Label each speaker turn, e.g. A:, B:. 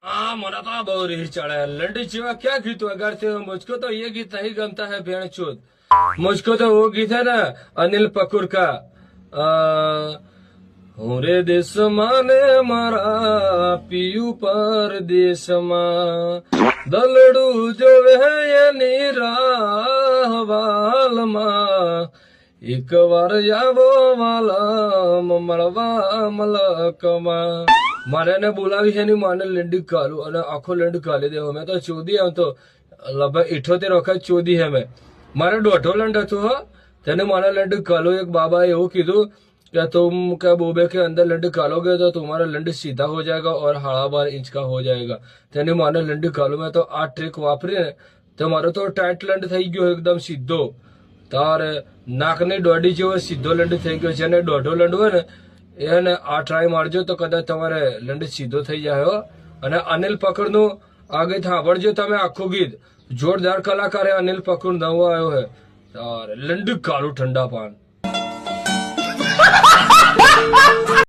A: हाँ मना तो बहुत ही चढ़ा है लंडी चिवा क्या गीत वगाड़ते हो मुझको तो ये गीत नहीं गमता है भेड़ चोद मुझको तो वो गीत है ना अनिल कपूर का रे देश माने मारा पीयू पर देश दलड़ू जो है निराहवाल एक बार यावो वाला મળવા મલકમાં મારે ને બોલાવી છે માને લંડી કાલું અને આખો લંડ કાલી દેવો મેં તો ચોદી આમ તો લગભગ 78 વખત ચોદી હે મેં મારે દોઢો લંડ હતો હો તેને મારા લંડ કાલો એક બાબાએ એવું કીધું कि तुम क्या बोबे के अंदर लंड कालोगे तो तुम्हारा लंड सीधा हो जाएगा और 12.5 इंच का हो जाएगा तेने माने लंड कालो में तो आ ट्रिक वापरी ने तो मारो तो टाइट लंड થઈ ગયો એકદમ સીધો તારે નાકની દોડી જેવો સીધો લંડ થઈ ગયો છે ને દોઢો લંડ હોય ને એને આ ટ્રાય મારજો તો કદાચ તમારે લંડ સીધો થઈ જાય હો અને અનિલ પકડનું આ ગીત સાંભળજો તમે આખું ગીત જોરદાર કલાકાર હે અનિલ પકડ નવો આવ્યો હે તારે લંડ કાળું ઠંડા પાન